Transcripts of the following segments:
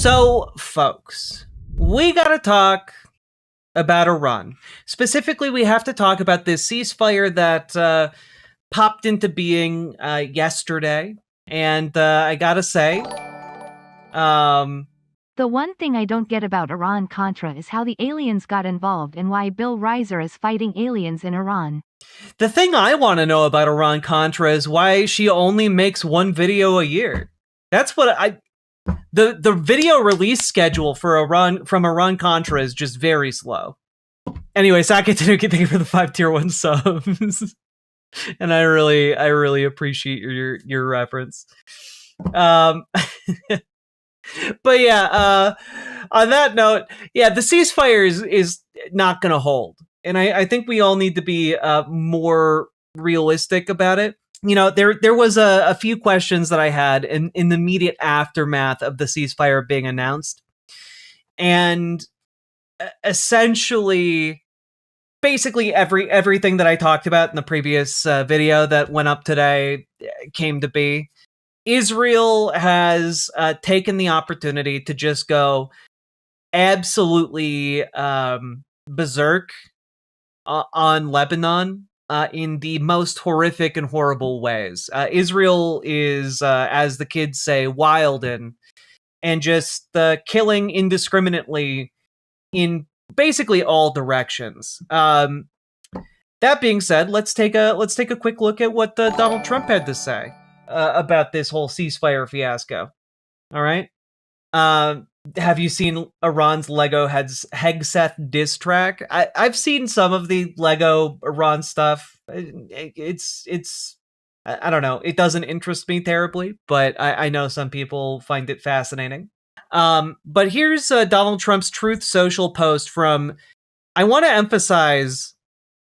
So, folks, we gotta talk about Iran. Specifically, we have to talk about this ceasefire that popped into being yesterday. And I gotta say, The one thing I don't get about Iran-Contra is how the aliens got involved and why Bill Reiser is fighting aliens in Iran. the thing I want to know about Iran-Contra is why she only makes one video a year. That's what the video release schedule for Iran-Contra is just very slow. Anyway, Saket, thank you for the 5 tier 1 subs. And I really appreciate your reference. But yeah, on that note, yeah, the ceasefire is not going to hold. And I think we all need to be more realistic about it. You know, there was a few questions that I had in the immediate aftermath of the ceasefire being announced. And essentially, basically everything that I talked about in the previous video that went up today came to be. Israel has taken the opportunity to just go absolutely berserk on Lebanon in the most horrific and horrible ways. Israel is, as the kids say, wild and just killing indiscriminately in basically all directions. That being said, let's take a quick look at what Donald Trump had to say about this whole ceasefire fiasco. All right. Have you seen Iran's Lego Hegseth diss track? I've seen some of the Lego Iran stuff. It's I don't know. It doesn't interest me terribly, but I know some people find it fascinating. But here's Donald Trump's Truth Social post from, I want to emphasize,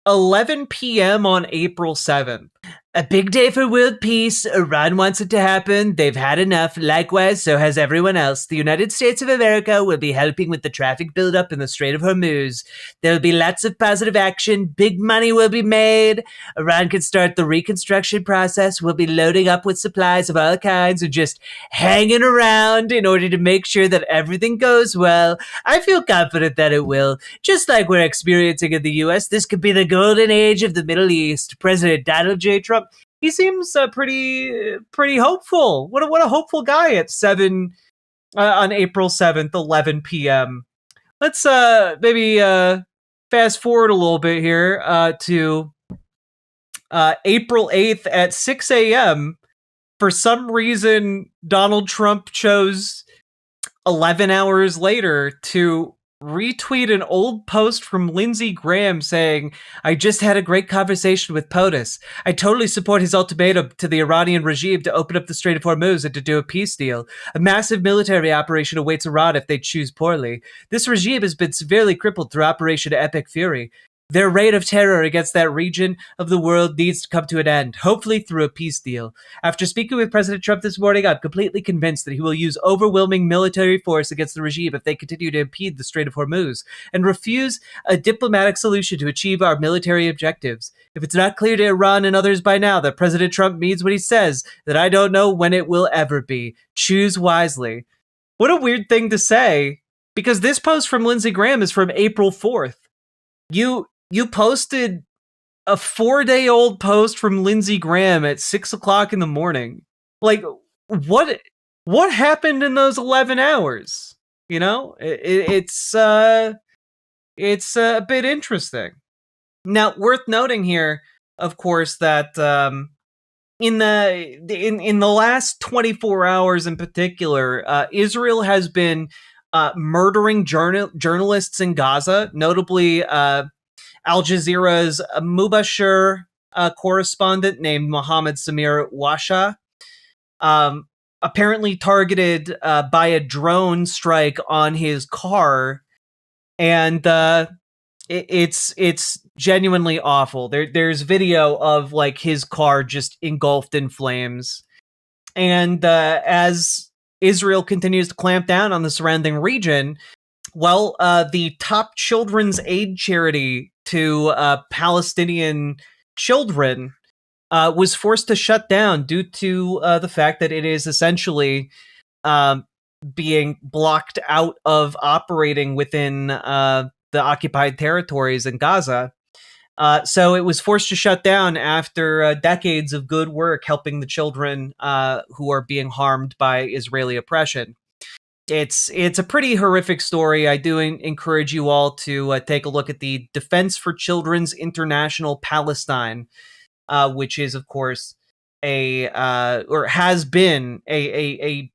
11 p.m. on April 7th. A big day for world peace. Iran wants it to happen. They've had enough. Likewise, so has everyone else. The United States of America will be helping with the traffic buildup in the Strait of Hormuz. There will be lots of positive action. Big money will be made. Iran can start the reconstruction process. We'll be loading up with supplies of all kinds and just hanging around in order to make sure that everything goes well. I feel confident that it will. Just like we're experiencing in the U.S., this could be the golden age of the Middle East. President Donald J. Trump, he seems pretty hopeful. What a hopeful guy at on April 7th, 11 p.m. Let's maybe fast forward a little bit here to April 8th at 6 a.m. For some reason, Donald Trump chose 11 hours later to retweet an old post from Lindsey Graham saying, "I just had a great conversation with POTUS. I totally support his ultimatum to the Iranian regime to open up the Strait of Hormuz and to do a peace deal. A massive military operation awaits Iran if they choose poorly. This regime has been severely crippled through Operation Epic Fury. Their reign of terror against that region of the world needs to come to an end, hopefully through a peace deal. After speaking with President Trump this morning, I'm completely convinced that he will use overwhelming military force against the regime if they continue to impede the Strait of Hormuz and refuse a diplomatic solution to achieve our military objectives. If it's not clear to Iran and others by now that President Trump means what he says, then I don't know when it will ever be. Choose wisely." What a weird thing to say, because this post from Lindsey Graham is from April 4th. You posted a 4-day-old post from Lindsey Graham at 6 o'clock in the morning. Like, what happened in those 11 hours? You know, it's a bit interesting. Now, worth noting here, of course, that in the last 24 hours in particular, Israel has been murdering journalists in Gaza, notably Al Jazeera's Mubashir correspondent named Mohammed Samir Washa, apparently targeted by a drone strike on his car, and it's genuinely awful. There's video of like his car just engulfed in flames, and as Israel continues to clamp down on the surrounding region, well, the top children's aid charity to Palestinian children was forced to shut down due to the fact that it is essentially being blocked out of operating within the occupied territories in Gaza. So it was forced to shut down after decades of good work helping the children who are being harmed by Israeli oppression. It's a pretty horrific story. I do encourage you all to take a look at the Defense for Children's International Palestine, which is, of course, or has been a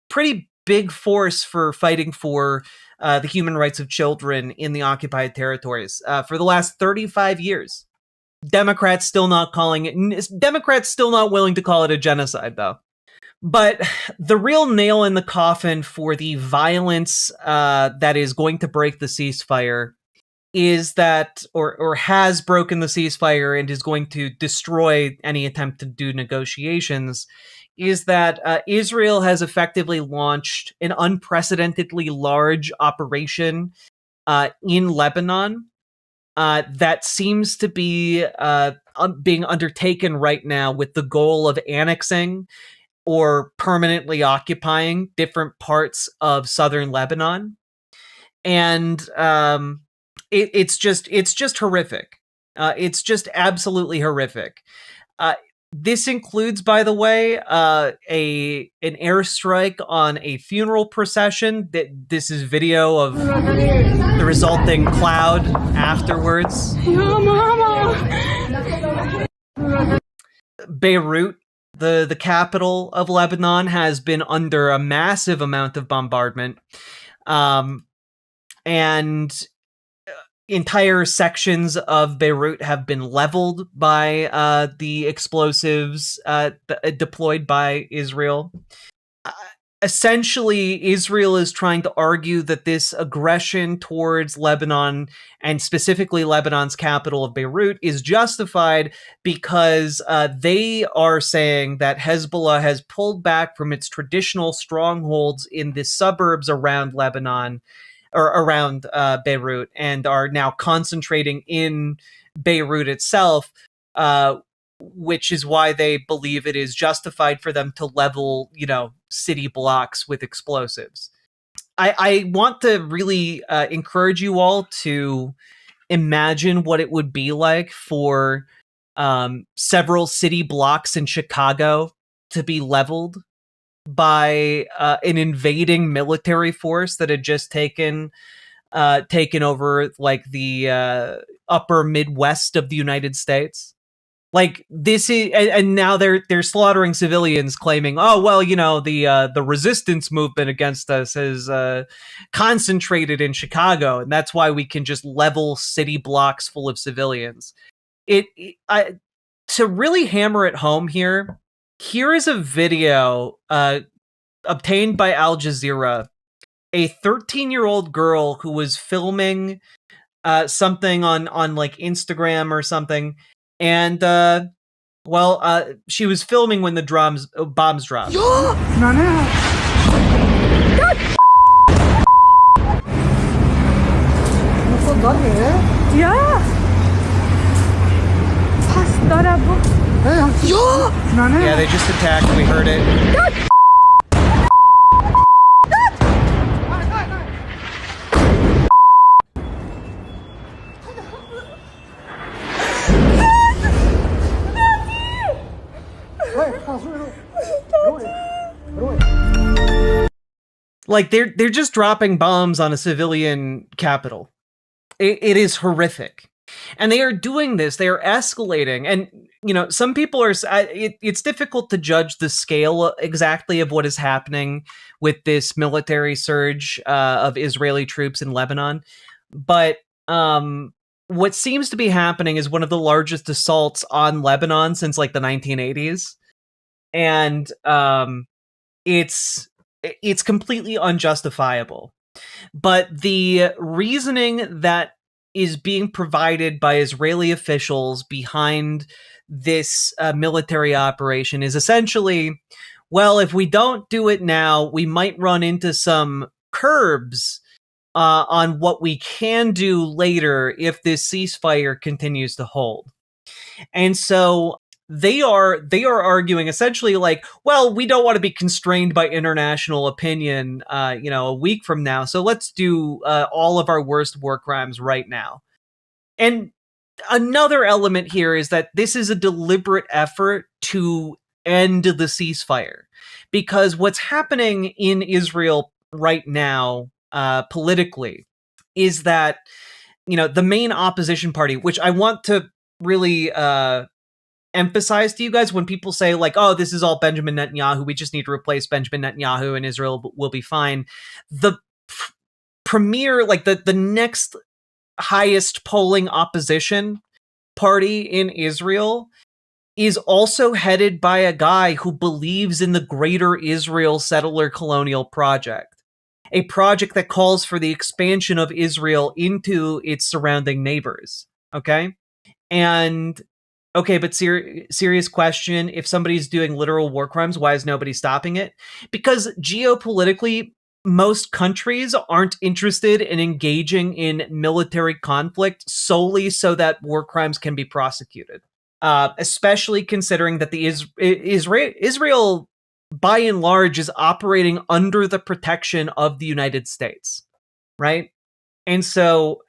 pretty big force for fighting for the human rights of children in the occupied territories for the last 35 years. Democrats still not willing to call it a genocide, though. But the real nail in the coffin for the violence that is going to break the ceasefire is that, or has broken the ceasefire and is going to destroy any attempt to do negotiations, is that Israel has effectively launched an unprecedentedly large operation in Lebanon that seems to be being undertaken right now with the goal of annexing or permanently occupying different parts of southern Lebanon. And it's just horrific. It's just absolutely horrific. This includes, by the way, an airstrike on a funeral procession. This is video of the resulting cloud afterwards. Beirut, the capital of Lebanon, has been under a massive amount of bombardment. And entire sections of Beirut have been leveled by the explosives deployed by Israel. Essentially, Israel is trying to argue that this aggression towards Lebanon, and specifically Lebanon's capital of Beirut, is justified because they are saying that Hezbollah has pulled back from its traditional strongholds in the suburbs around Lebanon, or around Beirut, and are now concentrating in Beirut itself, which is why they believe it is justified for them to level, city blocks with explosives. I want to really encourage you all to imagine what it would be like for several city blocks in Chicago to be leveled by an invading military force that had just taken over like the upper Midwest of the United States. Like, this is, and now they're slaughtering civilians, claiming, oh well, the resistance movement against us is concentrated in Chicago, and that's why we can just level city blocks full of civilians. To really hammer it home here is a video obtained by Al Jazeera. A 13-year-old girl who was filming something on like Instagram or something. And, she was filming when the bombs dropped. Yeah, they just attacked. We heard it. Like, they're just dropping bombs on a civilian capital. It is horrific. And they are doing this. They are escalating. And, some people are... it's difficult to judge the scale exactly of what is happening with this military surge of Israeli troops in Lebanon. But what seems to be happening is one of the largest assaults on Lebanon since, like, the 1980s. And it's completely unjustifiable. But the reasoning that is being provided by Israeli officials behind this military operation is essentially, well, if we don't do it now, we might run into some curbs on what we can do later if this ceasefire continues to hold. And so they are arguing essentially like, well, we don't want to be constrained by international opinion, a week from now, so let's do all of our worst war crimes right now. And another element here is that this is a deliberate effort to end the ceasefire, because what's happening in Israel right now, politically, is that the main opposition party, which I want to really emphasize to you guys when people say like, oh, this is all Benjamin Netanyahu, we just need to replace Benjamin Netanyahu and Israel will be fine. The premier, like the next highest polling opposition party in Israel is also headed by a guy who believes in the greater Israel settler colonial project, a project that calls for the expansion of Israel into its surrounding neighbors. Okay? And okay, but serious question, if somebody's doing literal war crimes, why is nobody stopping it? Because geopolitically, most countries aren't interested in engaging in military conflict solely so that war crimes can be prosecuted. Especially considering that the Israel, by and large, is operating under the protection of the United States, right? And so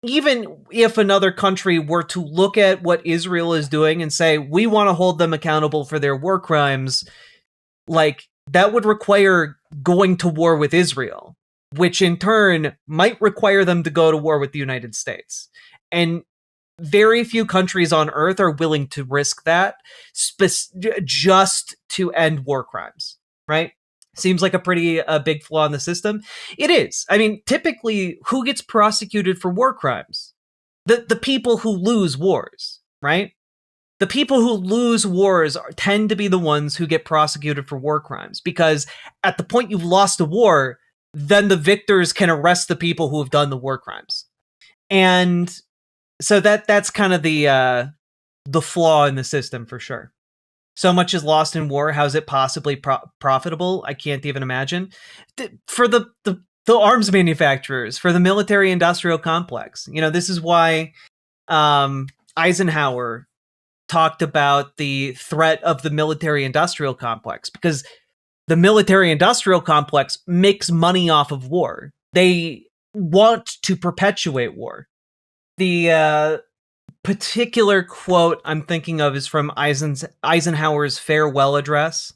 even if another country were to look at what Israel is doing and say, we want to hold them accountable for their war crimes, like, that would require going to war with Israel, which in turn might require them to go to war with the United States. And very few countries on Earth are willing to risk that just to end war crimes, right? Seems like a pretty big flaw in the system. It is. I mean, typically, who gets prosecuted for war crimes? The people who lose wars, right? The people who lose wars tend to be the ones who get prosecuted for war crimes, because at the point you've lost a war, then the victors can arrest the people who have done the war crimes. And so that's kind of the flaw in the system for sure. So much is lost in war. How is it possibly profitable? I can't even imagine. For the arms manufacturers, for the military-industrial complex, this is why Eisenhower talked about the threat of the military-industrial complex, because the military-industrial complex makes money off of war. They want to perpetuate war. The particular quote I'm thinking of is from Eisenhower's farewell address.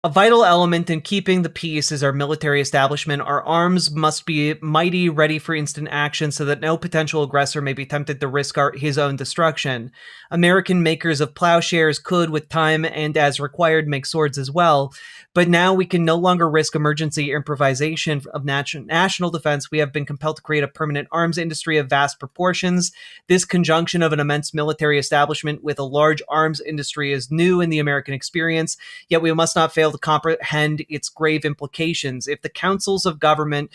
A vital element in keeping the peace is our military establishment. Our arms must be mighty, ready for instant action, so that no potential aggressor may be tempted to risk his own destruction. American makers of plowshares could, with time and as required, make swords as well. But now we can no longer risk emergency improvisation of national defense. We have been compelled to create a permanent arms industry of vast proportions. This conjunction of an immense military establishment with a large arms industry is new in the American experience, yet we must not fail to comprehend its grave implications. In the councils of government,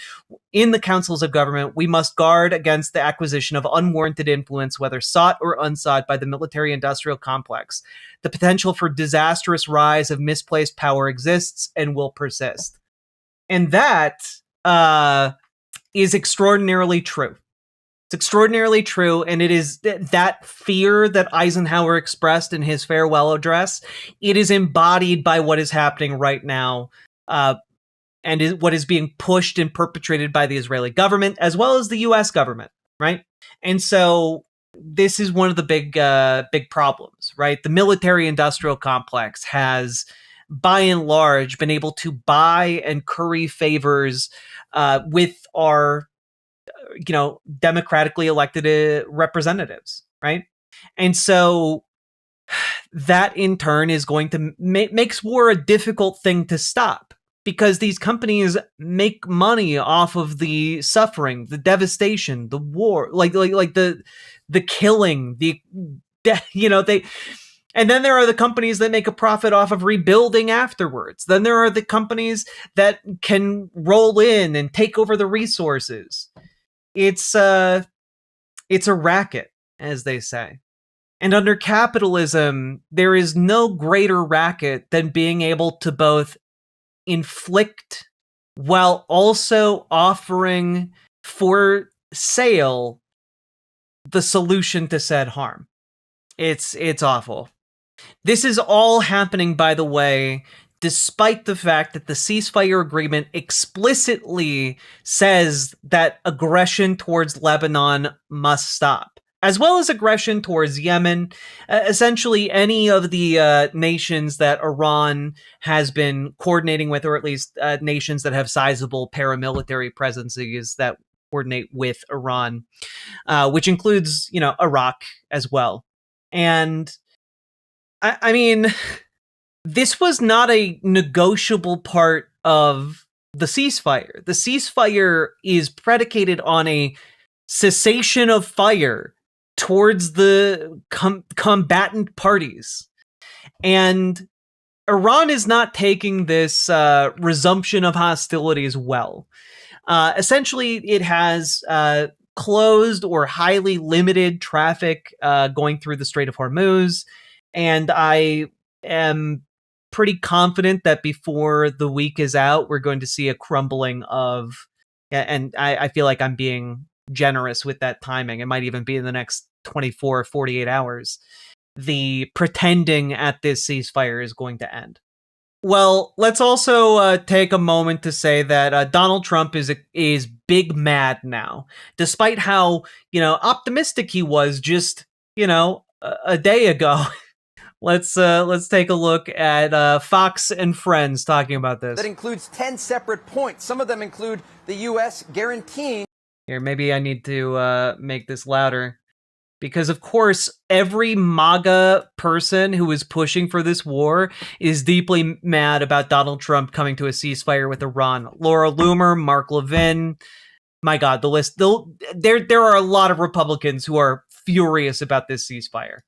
we must guard against the acquisition of unwarranted influence, whether sought or unsought, by the military-industrial complex. The potential for disastrous rise of misplaced power exists and will persist. And that is extraordinarily true. It's extraordinarily true, and it is that fear that Eisenhower expressed in his farewell address. It is embodied by what is happening right now, and what is being pushed and perpetrated by the Israeli government as well as the U.S. government, right? And so this is one of the big problems, right? The military-industrial complex has, by and large, been able to buy and curry favors with our democratically elected representatives, right? And so that in turn is going to makes war a difficult thing to stop, because these companies make money off of the suffering, the devastation, the war, like the killing, they. And then there are the companies that make a profit off of rebuilding afterwards. Then there are the companies that can roll in and take over the resources. It's a racket, as they say. And under capitalism, there is no greater racket than being able to both inflict while also offering for sale the solution to said harm. It's awful. This is all happening, by the way, despite the fact that the ceasefire agreement explicitly says that aggression towards Lebanon must stop, as well as aggression towards Yemen, essentially any of the nations that Iran has been coordinating with, or at least nations that have sizable paramilitary presences that coordinate with Iran, which includes, Iraq as well. And I mean, this was not a negotiable part of the ceasefire. The ceasefire is predicated on a cessation of fire towards the combatant parties. And Iran is not taking this resumption of hostilities well. Essentially, it has closed or highly limited traffic going through the Strait of Hormuz. And I am pretty confident that before the week is out, we're going to see a crumbling of, and I feel like I'm being generous with that timing. It might even be in the next 24, 48 hours. The pretending at this ceasefire is going to end. Well, let's also take a moment to say that Donald Trump is big mad now, despite how optimistic he was just a day ago. Let's take a look at Fox and Friends talking about this. That includes 10 separate points. Some of them include the U.S. guaranteeing. Here, maybe I need to make this louder. Because, of course, every MAGA person who is pushing for this war is deeply mad about Donald Trump coming to a ceasefire with Iran. Laura Loomer, Mark Levin, my God, the list. There are a lot of Republicans who are furious about this ceasefire.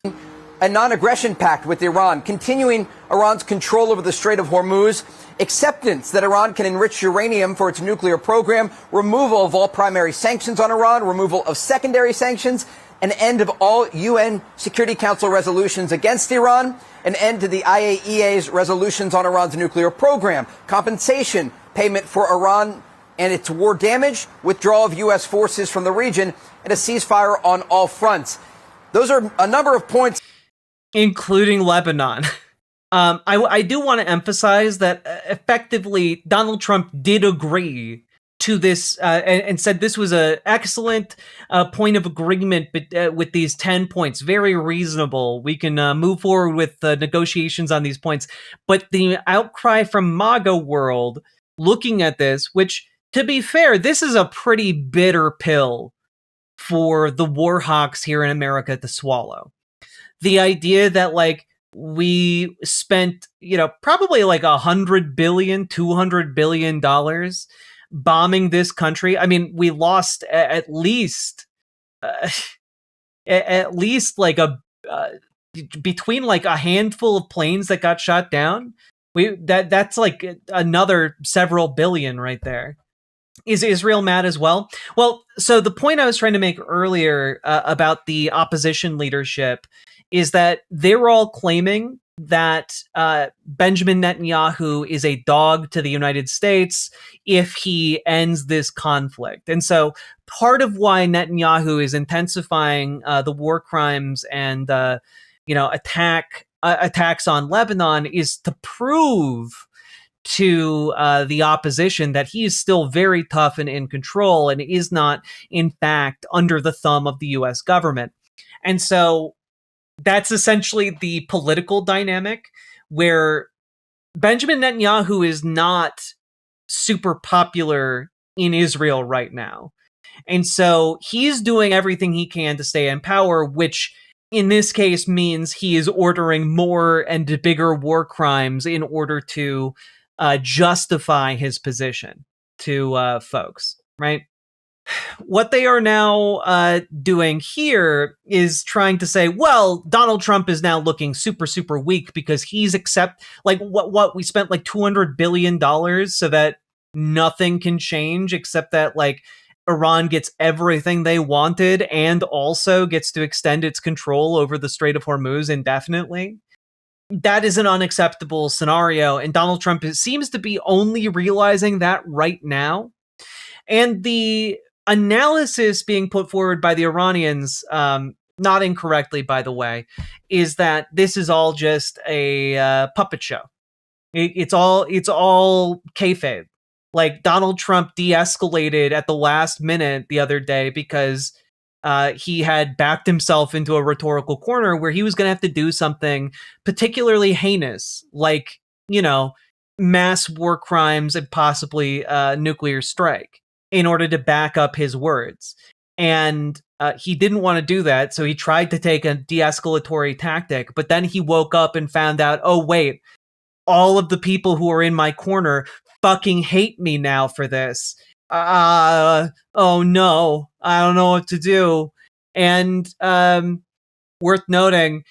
A non-aggression pact with Iran, continuing Iran's control over the Strait of Hormuz, acceptance that Iran can enrich uranium for its nuclear program, removal of all primary sanctions on Iran, removal of secondary sanctions, an end of all UN Security Council resolutions against Iran, an end to the IAEA's resolutions on Iran's nuclear program, compensation payment for Iran and its war damage, withdrawal of U.S. forces from the region, and a ceasefire on all fronts. Those are a number of points. Including Lebanon. I do want to emphasize that effectively Donald Trump did agree to this and said this was an excellent point of agreement with these 10 points. Very reasonable. We can move forward with negotiations on these points. But the outcry from MAGA world looking at this, which, to be fair, this is a pretty bitter pill for the war hawks here in America to swallow. The idea that, like, we spent, probably like $100 billion, $200 billion bombing this country. I mean, we lost at least like between like a handful of planes that got shot down. That's like another several billion right there. Is Israel mad as well? Well, so the point I was trying to make earlier about the opposition leadership is that they're all claiming that Benjamin Netanyahu is a dog to the United States if he ends this conflict. And so part of why Netanyahu is intensifying the war crimes and attacks on Lebanon is to prove to the opposition that he is still very tough and in control and is not, in fact, under the thumb of the U.S. government. And so that's essentially the political dynamic where Benjamin Netanyahu is not super popular in Israel right now. And so he's doing everything he can to stay in power, which in this case means he is ordering more and bigger war crimes in order to justify his position to folks, right? What they are now doing here is trying to say, well, Donald Trump is now looking super, super weak because he's what we spent like $200 billion so that nothing can change except that like Iran gets everything they wanted and also gets to extend its control over the Strait of Hormuz indefinitely. That is an unacceptable scenario, and Donald Trump seems to be only realizing that right now. And the analysis being put forward by the Iranians not incorrectly, by the way, is that this is all just a puppet show. It's all kayfabe. Like, Donald Trump de-escalated at the last minute the other day because he had backed himself into a rhetorical corner where he was going to have to do something particularly heinous, like, mass war crimes and possibly nuclear strike, in order to back up his words. And he didn't want to do that, so he tried to take a de-escalatory tactic, but then he woke up and found out, oh wait, all of the people who are in my corner fucking hate me now for this. Oh no, I don't know what to do. And worth noting,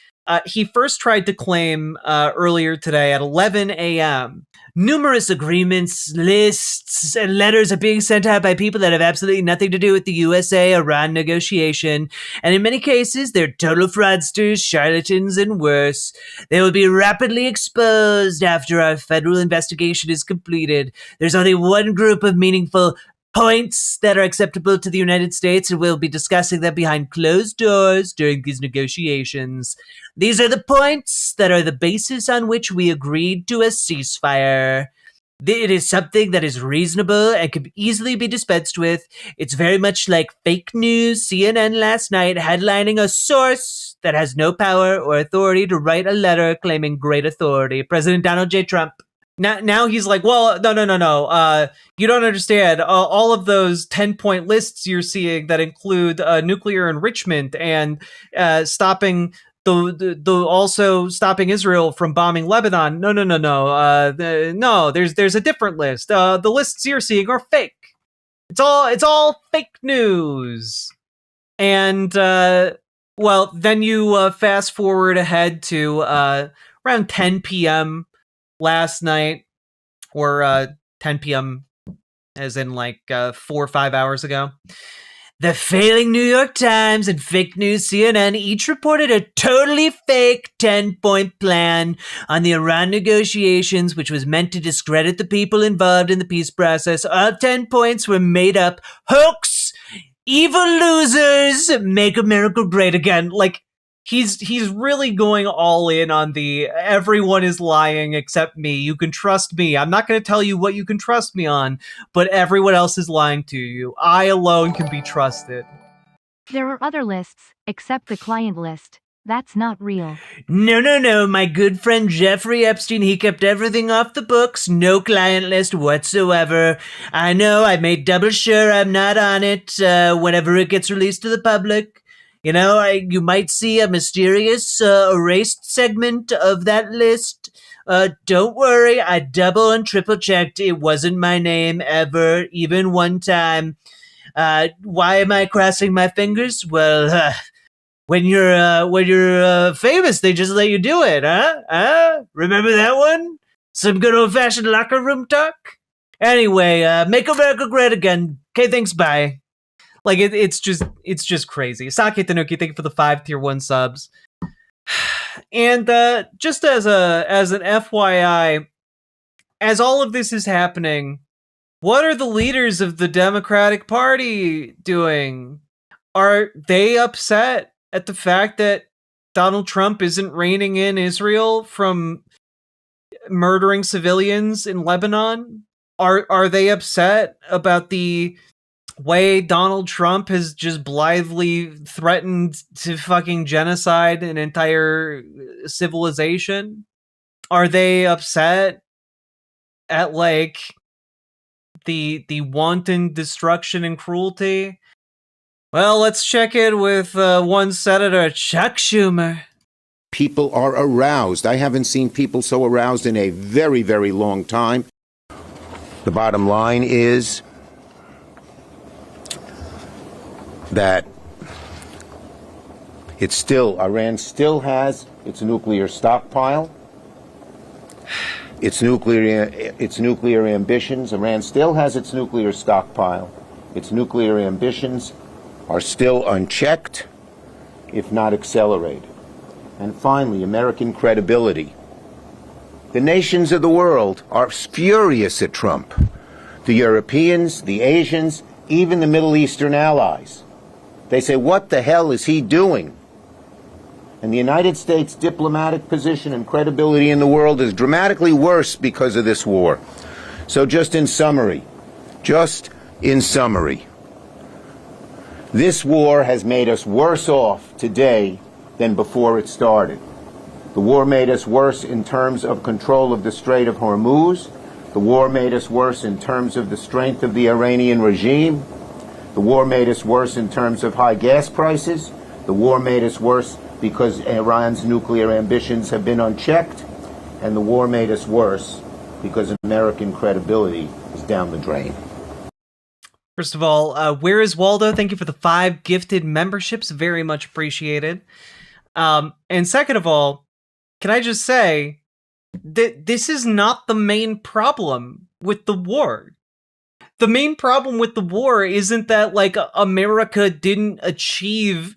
he first tried to claim earlier today at 11 a.m. numerous agreements, lists, and letters are being sent out by people that have absolutely nothing to do with the USA-Iran negotiation, and in many cases, they're total fraudsters, charlatans, and worse. They will be rapidly exposed after our federal investigation is completed. There's only one group of meaningful points that are acceptable to the United States, and we'll be discussing them behind closed doors during these negotiations. These are the points that are the basis on which we agreed to a ceasefire. It is something that is reasonable and can easily be dispensed with. It's very much like fake news CNN last night headlining a source that has no power or authority to write a letter claiming great authority. President Donald J. Trump. Now he's like, well, no. You don't understand. All of those 10-point lists you're seeing that include nuclear enrichment and stopping also stopping Israel from bombing Lebanon. No. No, there's a different list. The lists you're seeing are fake. It's all fake news. And well, then you fast forward ahead to around 10 p.m. last night, or 10 p.m. as in like 4 or 5 hours ago. The failing New York Times and fake news CNN each reported a totally fake 10-point plan on the Iran negotiations, which was meant to discredit the people involved in the peace process. All 10 points were made up. Hoax! Evil losers! Make America great again. Like, he's really going all in on the everyone is lying except me. You can trust me. I'm not going to tell you what you can trust me on, but everyone else is lying to you. I alone can be trusted. There are other lists, except the client list. That's not real. No. My good friend Jeffrey Epstein, he kept everything off the books. No client list whatsoever. I know, I made double sure I'm not on it whenever it gets released to the public. You might see a mysterious erased segment of that list. Don't worry, I double and triple checked. It wasn't my name ever, even one time. Why am I crossing my fingers? Well, when you're famous, they just let you do it, huh? Remember that one? Some good old-fashioned locker room talk? Anyway, make America great again. Okay, thanks, bye. Like, it's just crazy. Sake Tanuki, thank you for the 5 tier 1 subs. And just as an FYI, as all of this is happening, what are the leaders of the Democratic Party doing? Are they upset at the fact that Donald Trump isn't reining in Israel from murdering civilians in Lebanon? Are they upset about the way Donald Trump has just blithely threatened to fucking genocide an entire civilization? Are they upset at, like, the wanton destruction and cruelty? Well, let's check in with one Senator, Chuck Schumer. People are aroused. I haven't seen people so aroused in a very, very long time. The bottom line is that Iran still has its nuclear stockpile, its nuclear ambitions. Iran still has its nuclear stockpile. Its nuclear ambitions are still unchecked, if not accelerated. And finally, American credibility. The nations of the world are furious at Trump. The Europeans, the Asians, even the Middle Eastern allies. They say, what the hell is he doing? And the United States' diplomatic position and credibility in the world is dramatically worse because of this war. So just in summary, this war has made us worse off today than before it started. The war made us worse in terms of control of the Strait of Hormuz. The war made us worse in terms of the strength of the Iranian regime. The war made us worse in terms of high gas prices. The war made us worse because Iran's nuclear ambitions have been unchecked. And the war made us worse because American credibility is down the drain. First of all, where is Waldo? Thank you for the 5 gifted memberships. Very much appreciated. And second of all, can I just say that this is not the main problem with the war. The main problem with the war isn't that, like, America didn't achieve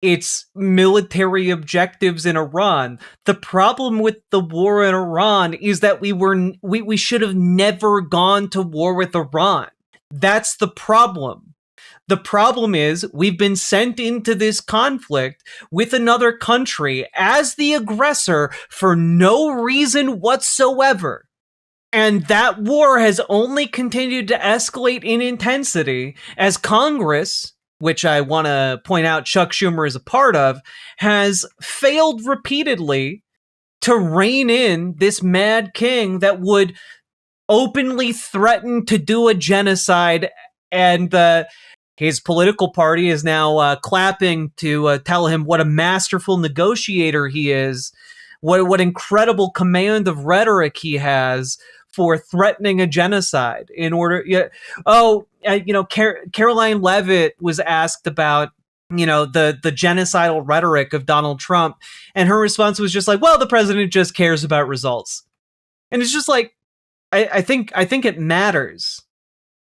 its military objectives in Iran. The problem with the war in Iran is that we should have never gone to war with Iran. That's the problem. The problem is we've been sent into this conflict with another country as the aggressor for no reason whatsoever. And that war has only continued to escalate in intensity as Congress, which I want to point out Chuck Schumer is a part of, has failed repeatedly to rein in this mad king that would openly threaten to do a genocide, and his political party is now clapping to tell him what a masterful negotiator he is, what incredible command of rhetoric he has for threatening a genocide in order. Caroline Leavitt was asked about the genocidal rhetoric of Donald Trump, and her response was just like, well, the president just cares about results. And it's just like, I think it matters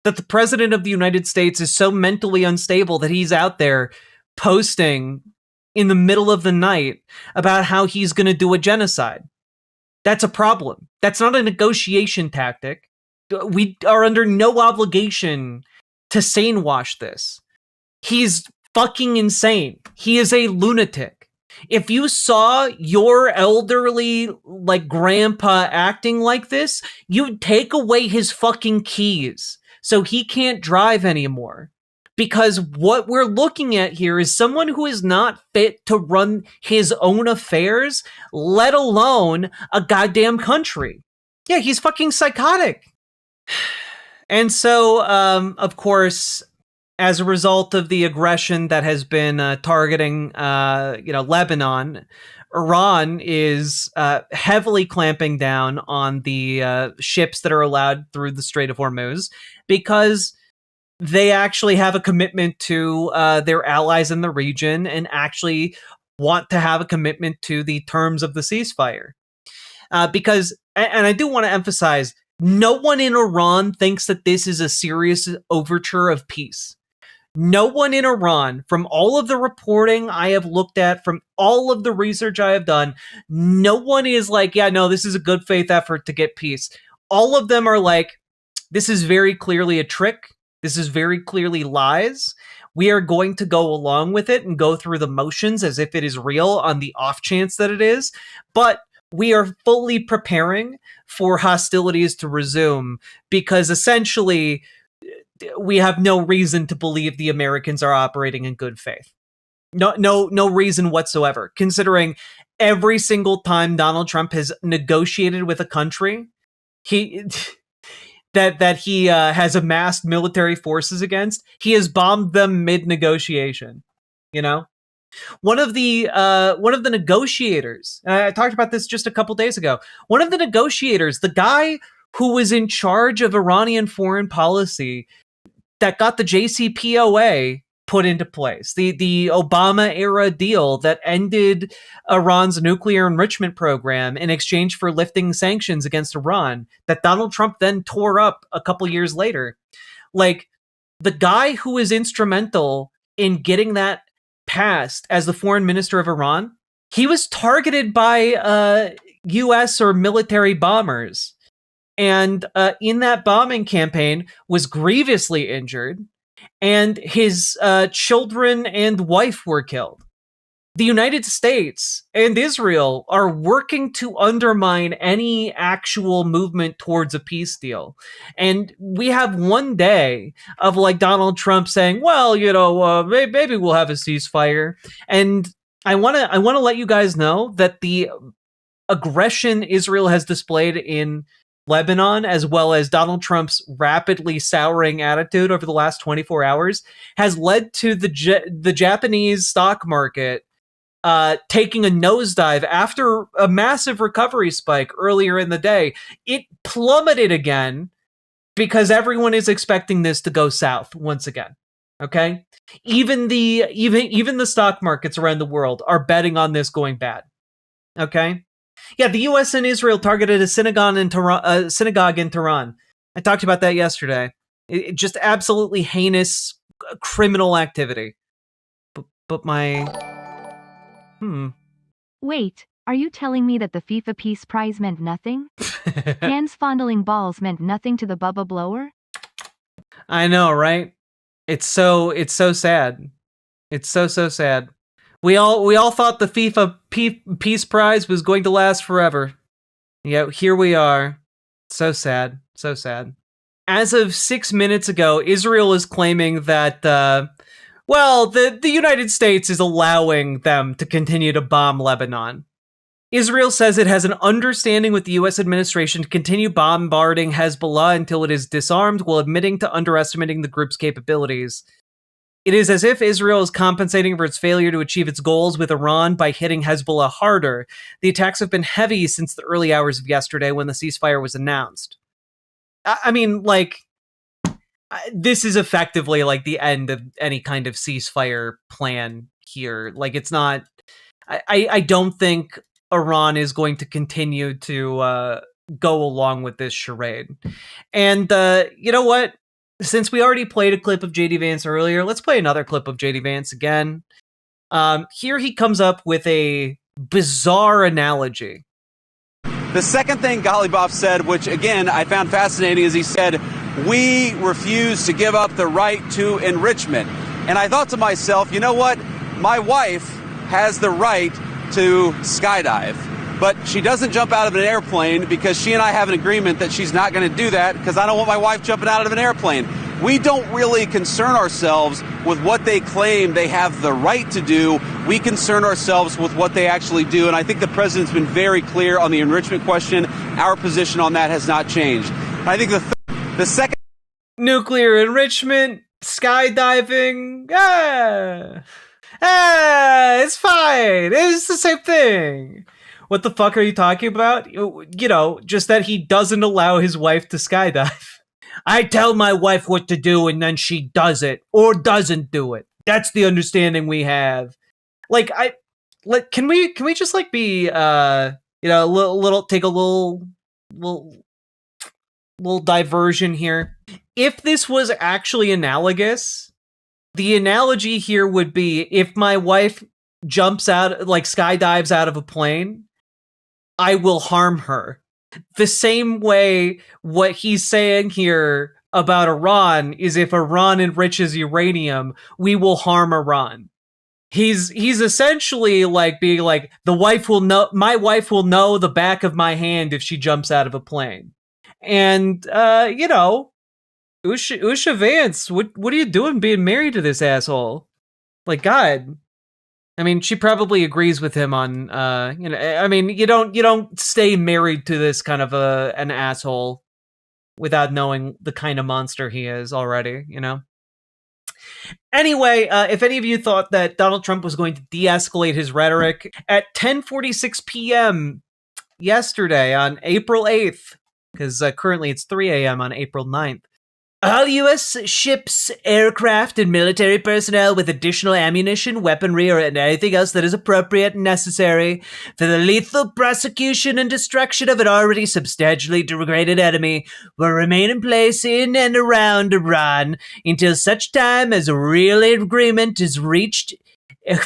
that the president of the United States is so mentally unstable that he's out there posting in the middle of the night about how he's going to do a genocide. That's a problem. That's not a negotiation tactic. We are under no obligation to sane wash this. He's fucking insane. He is a lunatic. If you saw your elderly, like, grandpa acting like this, you'd take away his fucking keys so he can't drive anymore. Because what we're looking at here is someone who is not fit to run his own affairs, let alone a goddamn country. Yeah, he's fucking psychotic. And so, of course, as a result of the aggression that has been targeting, Lebanon, Iran is heavily clamping down on the ships that are allowed through the Strait of Hormuz because they actually have a commitment to their allies in the region and actually want to have a commitment to the terms of the ceasefire. Because, and I do want to emphasize, no one in Iran thinks that this is a serious overture of peace. No one in Iran, from all of the reporting I have looked at, from all of the research I have done, no one is like, yeah, no, this is a good faith effort to get peace. All of them are like, this is very clearly a trick. This is very clearly lies. We are going to go along with it and go through the motions as if it is real on the off chance that it is. But we are fully preparing for hostilities to resume because essentially we have no reason to believe the Americans are operating in good faith. No reason whatsoever, considering every single time Donald Trump has negotiated with a country, he has amassed military forces against, he has bombed them mid-negotiation. One of the negotiators, and I talked about this just a couple days ago, one of the negotiators, the guy who was in charge of Iranian foreign policy that got the JCPOA put into place, the Obama-era deal that ended Iran's nuclear enrichment program in exchange for lifting sanctions against Iran, that Donald Trump then tore up a couple years later. Like, the guy who was instrumental in getting that passed as the foreign minister of Iran, he was targeted by U.S. or military bombers. And in that bombing campaign was grievously injured, and his children and wife were killed. the United States and Israel are working to undermine any actual movement towards a peace deal. And we have one day of like Donald Trump saying, well, maybe we'll have a ceasefire. And I want to let you guys know that the aggression Israel has displayed in Lebanon, as well as Donald Trump's rapidly souring attitude over the last 24 hours, has led to the Japanese stock market taking a nosedive after a massive recovery spike earlier in the day. It plummeted again because everyone is expecting this to go south once again. Okay, even the stock markets around the world are betting on this going bad. Okay. Yeah, the U.S. and Israel targeted a synagogue in Tehran. I talked about that yesterday. It just absolutely heinous criminal activity. But my... Wait, are you telling me that the FIFA Peace Prize meant nothing? Hands fondling balls meant nothing to the Bubba blower? I know, right? It's so sad. It's so sad. We all thought the FIFA Peace Prize was going to last forever. Yeah, here we are. So sad. So sad. As of 6 minutes ago, Israel is claiming that, the United States is allowing them to continue to bomb Lebanon. Israel says it has an understanding with the U.S. administration to continue bombarding Hezbollah until it is disarmed, while admitting to underestimating the group's capabilities. It is as if Israel is compensating for its failure to achieve its goals with Iran by hitting Hezbollah harder. The attacks have been heavy since the early hours of yesterday when the ceasefire was announced. I mean, like, this is effectively like the end of any kind of ceasefire plan here. Like, it's not... I don't think Iran is going to continue to go along with this charade. And you know what? Since we already played a clip of JD Vance earlier, let's play another clip of JD Vance again. Here he comes up with a bizarre analogy. The second thing Ghalibaf said, which again I found fascinating, is he said, we refuse to give up the right to enrichment. And I thought to myself, you know what? My wife has the right to skydive, but she doesn't jump out of an airplane because she and I have an agreement that she's not going to do that because I don't want my wife jumping out of an airplane. We don't really concern ourselves with what they claim they have the right to do. We concern ourselves with what they actually do. And I think the president's been very clear on the enrichment question. Our position on that has not changed. I think the second... Nuclear enrichment, skydiving, it's fine. It's the same thing. What the fuck are you talking about? You know, just that he doesn't allow his wife to skydive. I tell my wife what to do and then she does it or doesn't do it. That's the understanding we have. Like, can we just like be take a little diversion here. If this was actually analogous, the analogy here would be if my wife jumps out, like skydives out of a plane, I will harm her. The same way what he's saying here about Iran is if Iran enriches uranium, we will harm Iran. He's essentially like being like, my wife will know the back of my hand if she jumps out of a plane. And, Usha Vance, what are you doing being married to this asshole? Like, God. I mean, she probably agrees with him on, you don't stay married to this kind of an asshole without knowing the kind of monster he is already, you know? Anyway, if any of you thought that Donald Trump was going to de-escalate his rhetoric, at 10:46 p.m. yesterday on April 8th, because currently it's 3 a.m. on April 9th, all U.S. ships, aircraft, and military personnel with additional ammunition, weaponry, or anything else that is appropriate and necessary for the lethal prosecution and destruction of an already substantially degraded enemy will remain in place in and around Iran until such time as a real agreement is reached,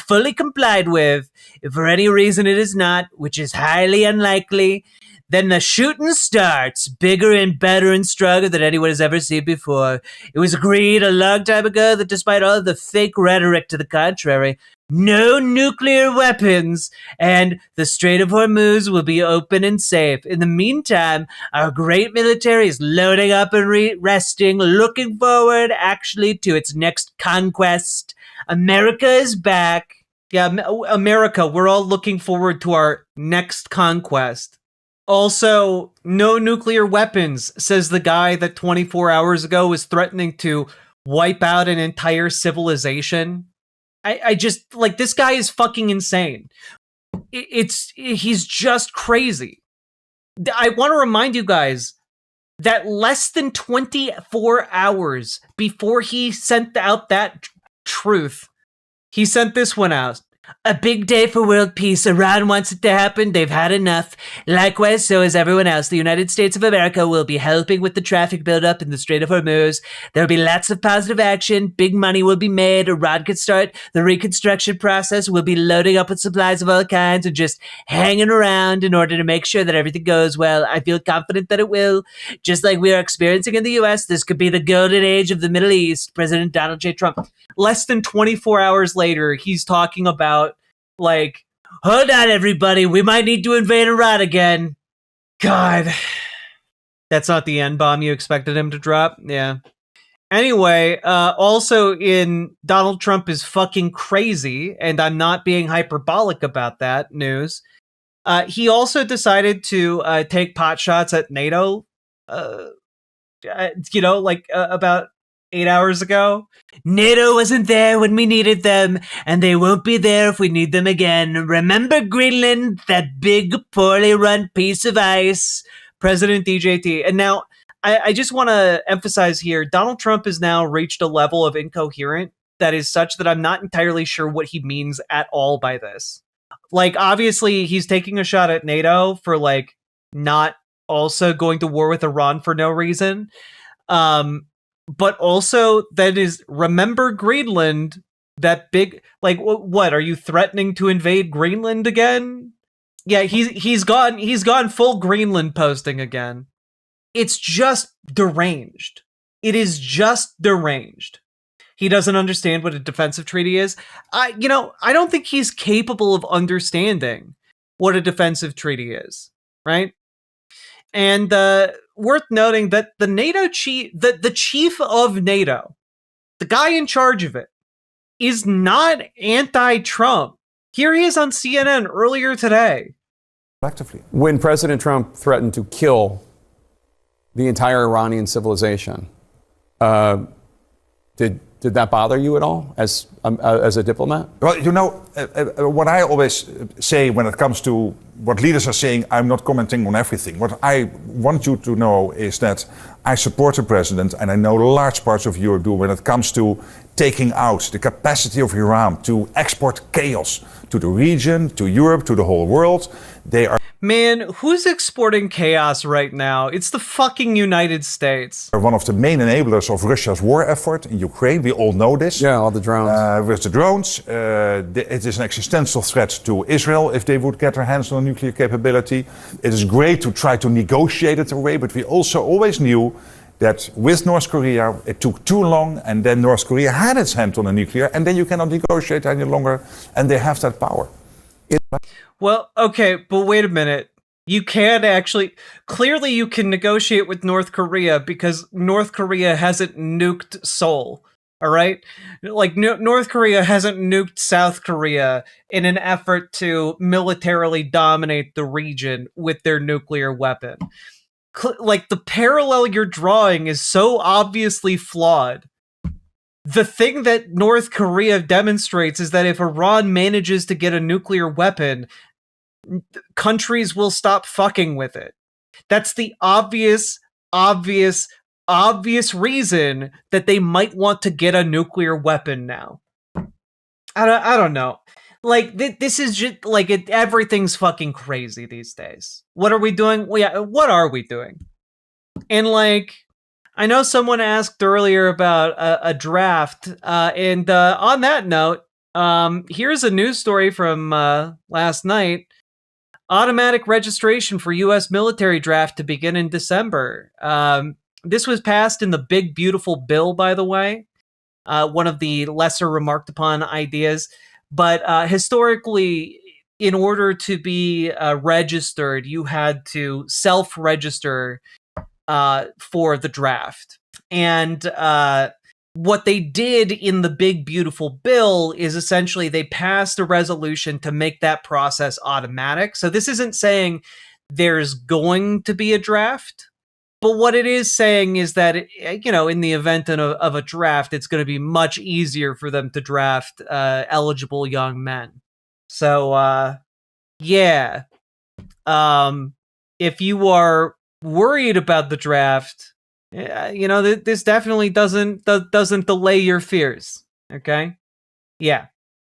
fully complied with. If for any reason it is not, which is highly unlikely, then the shooting starts, bigger and better and stronger than anyone has ever seen before. It was agreed a long time ago that despite all of the fake rhetoric to the contrary, no nuclear weapons, and the Strait of Hormuz will be open and safe. In the meantime, our great military is loading up and resting, looking forward actually to its next conquest. America is back. Yeah, America, we're all looking forward to our next conquest. Also, no nuclear weapons, says the guy that 24 hours ago was threatening to wipe out an entire civilization. I just, like, this guy is fucking insane. He's just crazy. I want to remind you guys that less than 24 hours before he sent out that truth, he sent this one out. A big day for world peace. Iran wants it to happen. They've had enough. Likewise, so is everyone else. The United States of America will be helping with the traffic buildup in the Strait of Hormuz. There'll be lots of positive action. Big money will be made. Iran could start the reconstruction process. We'll be loading up with supplies of all kinds and just hanging around in order to make sure that everything goes well. I feel confident that it will. Just like we are experiencing in the U.S., this could be the golden age of the Middle East. President Donald J. Trump. Less than 24 hours later, he's talking about, like, hold on, everybody, we might need to invade Iran again. God. That's not the N-bomb you expected him to drop? Yeah. Anyway, also in Donald Trump is fucking crazy, and I'm not being hyperbolic about that news, he also decided to take pot shots at NATO, about 8 hours ago. NATO wasn't there when we needed them, and they won't be there if we need them again. Remember Greenland, that big, poorly run piece of ice? President DJT. And now, I just want to emphasize here, Donald Trump has now reached a level of incoherent that is such that I'm not entirely sure what he means at all by this. Like, obviously, he's taking a shot at NATO for, like, not also going to war with Iran for no reason. But also, that is, remember Greenland, that big, like, what, are you threatening to invade Greenland again? Yeah, he's gone full Greenland posting again. It's just deranged. It is just deranged. He doesn't understand what a defensive treaty is. I don't think he's capable of understanding what a defensive treaty is, right? And worth noting that the NATO chief, the chief of NATO, the guy in charge of it, is not anti-Trump. Here he is on CNN earlier today. When President Trump threatened to kill the entire Iranian civilization, did that bother you at all as a diplomat? Well, what I always say when it comes to what leaders are saying, I'm not commenting on everything. What I want you to know is that I support the president, and I know large parts of Europe do, when it comes to taking out the capacity of Iran to export chaos to the region, to Europe, to the whole world. They are... Man, who's exporting chaos right now? It's the fucking United States. One of the main enablers of Russia's war effort in Ukraine. We all know this. Yeah, all the drones. With the drones, it is an existential threat to Israel if they would get their hands on a nuclear capability. It is great to try to negotiate it away, but we also always knew that with North Korea, it took too long, and then North Korea had its hand on the nuclear, and then you cannot negotiate any longer, and they have that power. Well, okay, but wait a minute. You can't actually... Clearly you can negotiate with North Korea because North Korea hasn't nuked Seoul, all right? Like, North Korea hasn't nuked South Korea in an effort to militarily dominate the region with their nuclear weapon. Like, the parallel you're drawing is so obviously flawed. The thing that North Korea demonstrates is that if Iran manages to get a nuclear weapon, countries will stop fucking with it. That's the obvious reason that they might want to get a nuclear weapon now. I don't know. Like, this is just, like, everything's fucking crazy these days. What are we doing? Well, yeah, what are we doing? And, like, I know someone asked earlier about a draft, and on that note, here's a news story from last night. Automatic registration for U.S. military draft to begin in December. This was passed in the big, beautiful bill, by the way. One of the lesser remarked upon ideas. But historically, in order to be registered, you had to self-register for the draft. And what they did in the big beautiful bill is essentially they passed a resolution to make that process automatic. So this isn't saying there's going to be a draft, but what it is saying is that, in the event of a draft, it's going to be much easier for them to draft eligible young men. So yeah, if you are worried about the draft, this definitely doesn't delay your fears. Okay, yeah.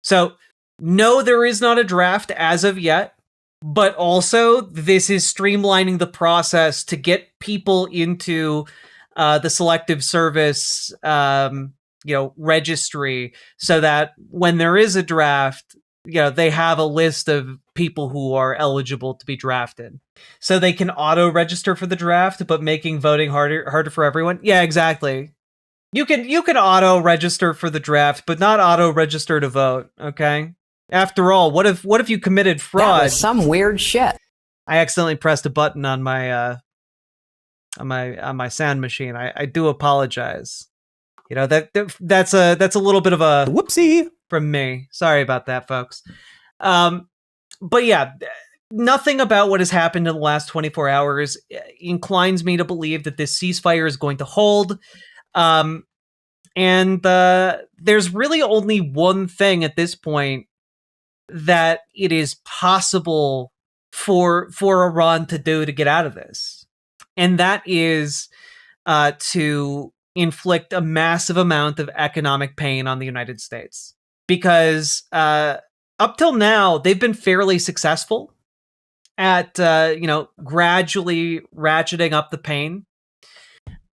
So no, there is not a draft as of yet, but also this is streamlining the process to get people into the selective service, registry, so that when there is a draft, they have a list of people who are eligible to be drafted. So they can auto-register for the draft, but making voting harder for everyone. Yeah, exactly. You can auto-register for the draft, but not auto-register to vote, okay? After all, what if you committed fraud? That was some weird shit. I accidentally pressed a button on my sound machine. I do apologize. That's a little bit of a Whoopsie from me. Sorry about that, folks. But yeah, nothing about what has happened in the last 24 hours inclines me to believe that this ceasefire is going to hold. And there's really only one thing at this point that it is possible for Iran to do to get out of this. And that is to inflict a massive amount of economic pain on the United States. Because up till now, they've been fairly successful at, gradually ratcheting up the pain.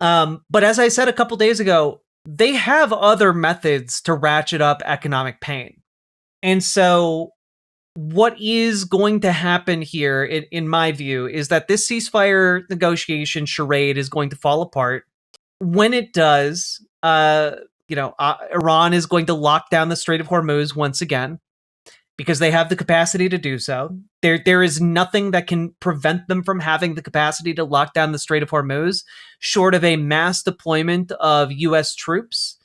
But as I said a couple days ago, they have other methods to ratchet up economic pain. And so what is going to happen here, in my view, is that this ceasefire negotiation charade is going to fall apart. When it does, Iran is going to lock down the Strait of Hormuz once again, because they have the capacity to do so. There is nothing that can prevent them from having the capacity to lock down the Strait of Hormuz, short of a mass deployment of U.S. troops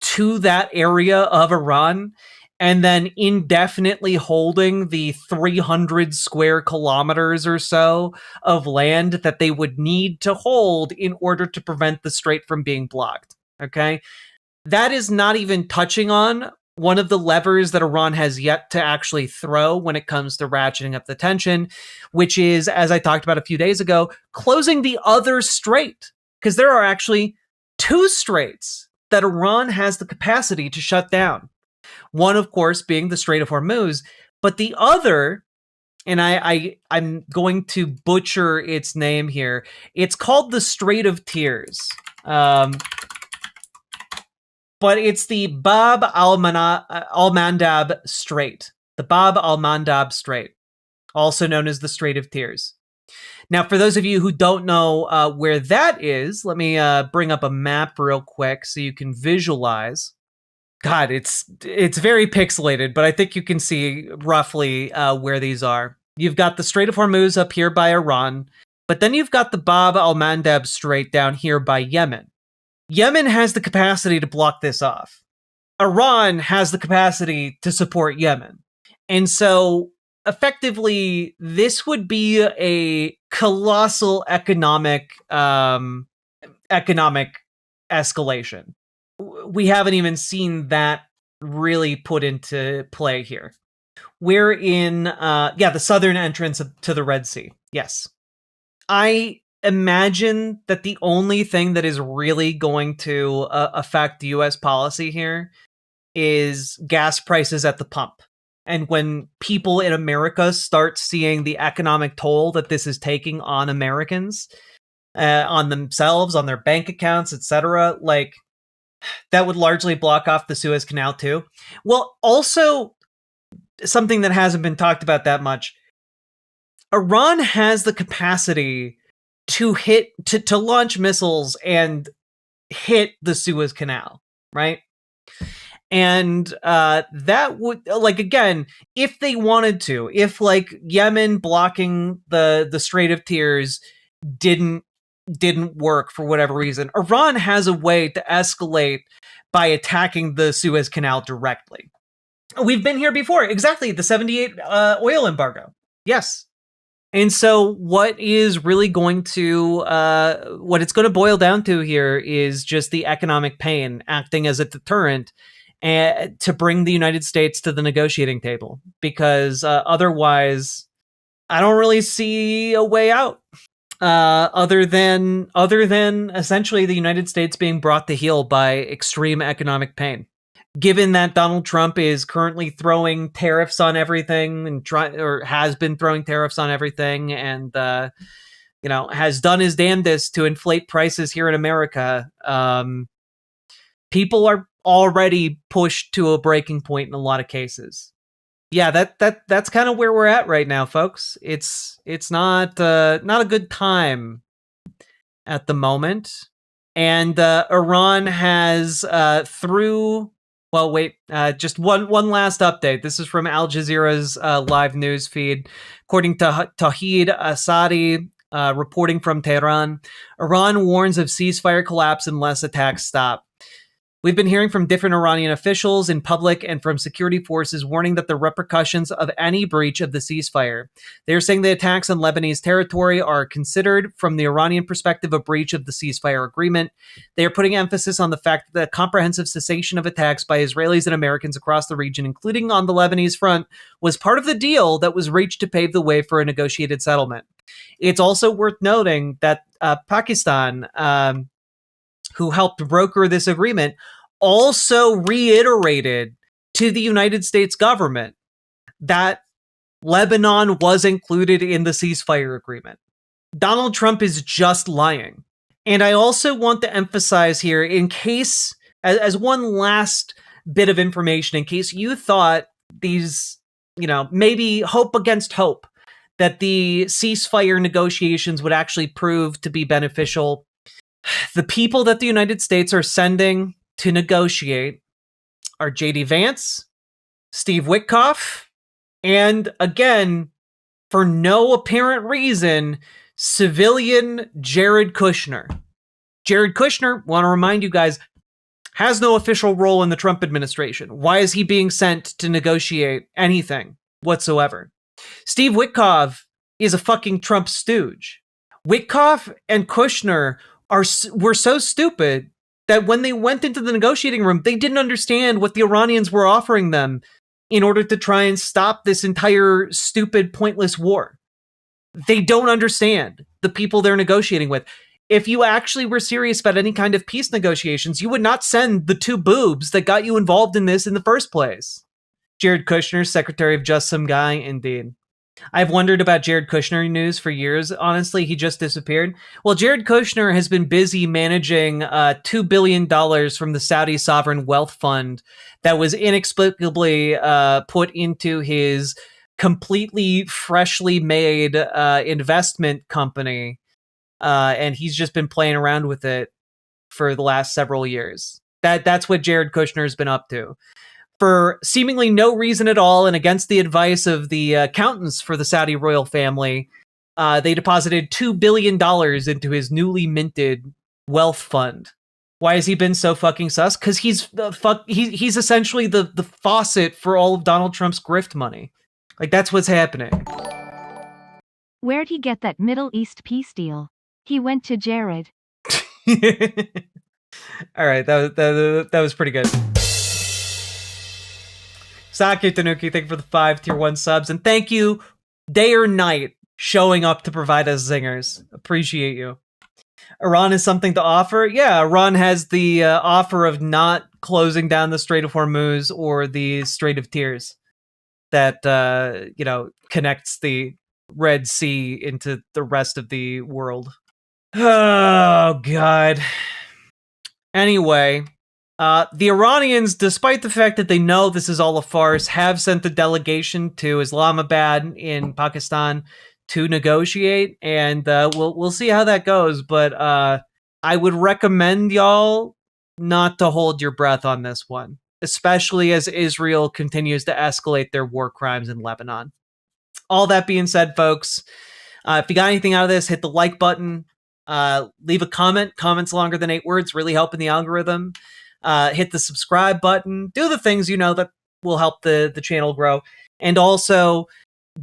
to that area of Iran, and then indefinitely holding the 300 square kilometers or so of land that they would need to hold in order to prevent the strait from being blocked. Okay? That is not even touching on one of the levers that Iran has yet to actually throw when it comes to ratcheting up the tension, which is, as I talked about a few days ago, closing the other strait. Because there are actually two straits that Iran has the capacity to shut down. One, of course, being the Strait of Hormuz, but the other, and I'm going to butcher its name here, it's called the Strait of Tears. But it's the Bab al-Mandab Strait. The Bab al-Mandab Strait, also known as the Strait of Tears. Now, for those of you who don't know where that is, let me bring up a map real quick so you can visualize. God, it's very pixelated, but I think you can see roughly where these are. You've got the Strait of Hormuz up here by Iran, but then you've got the Bab al-Mandab Strait down here by Yemen. Yemen has the capacity to block this off. Iran has the capacity to support Yemen. And so, effectively, this would be a colossal economic escalation. We haven't even seen that really put into play here. We're in, the southern entrance to the Red Sea. Yes. I imagine that the only thing that is really going to affect U.S. policy here is gas prices at the pump. And when people in America start seeing the economic toll that this is taking on Americans, on themselves, on their bank accounts, etc., that would largely block off the Suez Canal too. Well, also, something that hasn't been talked about that much, Iran has the capacity to launch missiles and hit the Suez Canal, right? And that would, like, again, if they wanted to, if like Yemen blocking the Strait of Tears didn't work for whatever reason, Iran has a way to escalate by attacking the Suez Canal directly. We've been here before. Exactly, the 78 oil embargo. Yes. And so what is really going to, what it's going to boil down to here is just the economic pain acting as a deterrent to bring the United States to the negotiating table. Because otherwise, I don't really see a way out. Other than essentially the United States being brought to heel by extreme economic pain. Given that Donald Trump is currently throwing tariffs on everything and has been throwing tariffs on everything, and has done his damnedest to inflate prices here in America, people are already pushed to a breaking point in a lot of cases. Yeah, that's kind of where we're at right now, folks. It's not a good time at the moment, and Iran has just one last update. This is from Al Jazeera's live news feed. According to Tawhid Asadi, reporting from Tehran, Iran warns of ceasefire collapse unless attacks stop. We've been hearing from different Iranian officials in public and from security forces warning that the repercussions of any breach of the ceasefire. They are saying the attacks on Lebanese territory are considered, from the Iranian perspective, a breach of the ceasefire agreement. They are putting emphasis on the fact that the comprehensive cessation of attacks by Israelis and Americans across the region, including on the Lebanese front, was part of the deal that was reached to pave the way for a negotiated settlement. It's also worth noting that Pakistan, who helped broker this agreement, also reiterated to the United States government that Lebanon was included in the ceasefire agreement. Donald Trump is just lying. And I also want to emphasize here, in case, as one last bit of information, in case you thought these, maybe hope against hope, that the ceasefire negotiations would actually prove to be beneficial, the people that the United States are sending to negotiate are J.D. Vance, Steve Witkoff, and again, for no apparent reason, civilian Jared Kushner. Jared Kushner, want to remind you guys, has no official role in the Trump administration. Why is he being sent to negotiate anything whatsoever? Steve Witkoff is a fucking Trump stooge. Witkoff and Kushner were so stupid that when they went into the negotiating room, they didn't understand what the Iranians were offering them in order to try and stop this entire stupid, pointless war. They don't understand the people they're negotiating with. If you actually were serious about any kind of peace negotiations, you would not send the two boobs that got you involved in this in the first place. Jared Kushner, Secretary of Just Some Guy, indeed. I've wondered about Jared Kushner news for years. Honestly, he just disappeared. Well, Jared Kushner has been busy managing $2 billion from the Saudi Sovereign Wealth Fund that was inexplicably put into his completely freshly made investment company. And he's just been playing around with it for the last several years. That's what Jared Kushner's been up to. For seemingly no reason at all, and against the advice of the accountants for the Saudi royal family, they deposited $2 billion into his newly minted wealth fund. Why has he been so fucking sus? Because he's essentially the faucet for all of Donald Trump's grift money. Like, that's what's happening. Where'd he get that Middle East peace deal? He went to Jared. All right, that was pretty good. Saki Tanuki, thank you for the 5 tier 1 subs, and thank you day or night showing up to provide us zingers. Appreciate you. Iran has something to offer? Yeah, Iran has the offer of not closing down the Strait of Hormuz or the Strait of Tears that connects the Red Sea into the rest of the world. Oh, God. Anyway, the Iranians, despite the fact that they know this is all a farce, have sent a delegation to Islamabad in Pakistan to negotiate, and we'll see how that goes. But I would recommend y'all not to hold your breath on this one. especially as Israel continues to escalate their war crimes in Lebanon. All that being said, folks, if you got anything out of this, hit the like button. Leave a comment. Comments longer than 8 words really helping the algorithm. Hit the subscribe button. Do the things that will help the channel grow. And also,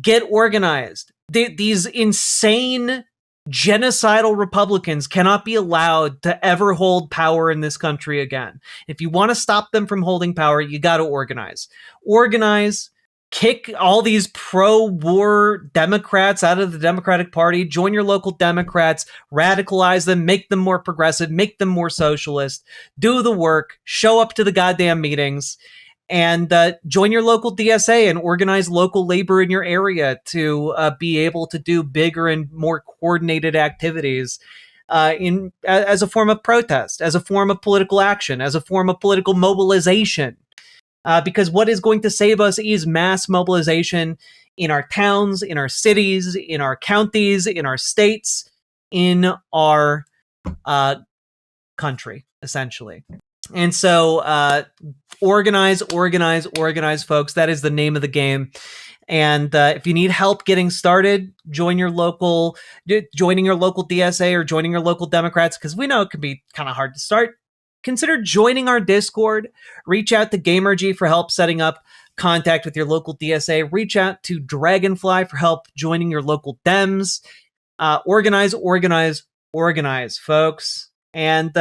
get organized. These insane genocidal Republicans cannot be allowed to ever hold power in this country again. If you want to stop them from holding power, you got to organize. Organize. Kick all these pro-war Democrats out of the Democratic Party. Join your local Democrats. Radicalize them. Make them more progressive. Make them more socialist. Do the work. Show up to the goddamn meetings. And join your local DSA and organize local labor in your area to be able to do bigger and more coordinated activities as a form of protest, as a form of political action, as a form of political mobilization. Because what is going to save us is mass mobilization in our towns, in our cities, in our counties, in our states, in our country, essentially. And so organize, folks. That is the name of the game. And if you need help getting started, joining your local DSA or joining your local Democrats, because we know it can be kind of hard to start. Consider joining our Discord. Reach out to Gamergy for help setting up contact with your local DSA. Reach out to Dragonfly for help joining your local Dems. Organize, folks. And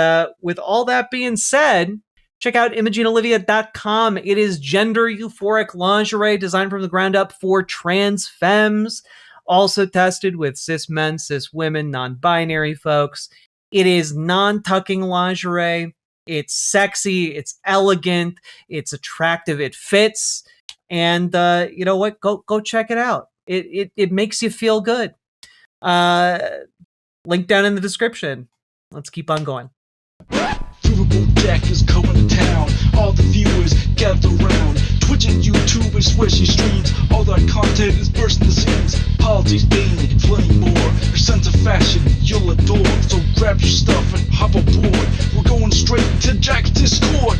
with all that being said, check out ImogeneOlivia.com. It is gender euphoric lingerie designed from the ground up for trans femmes. Also tested with cis men, cis women, non-binary folks. It is non-tucking lingerie. It's sexy, it's elegant, it's attractive, it fits, and you know what? Go check it out. It makes you feel good. Link down in the description. Let's keep on going. Riverboat deck is coming to town. All the viewers gather round. Twitch and YouTube and swishy streams. All that content is bursting the seams. Politics, being plenty more. Your sense of fashion you'll adore. So grab your stuff and hop aboard. We're going straight to Jack's Discord.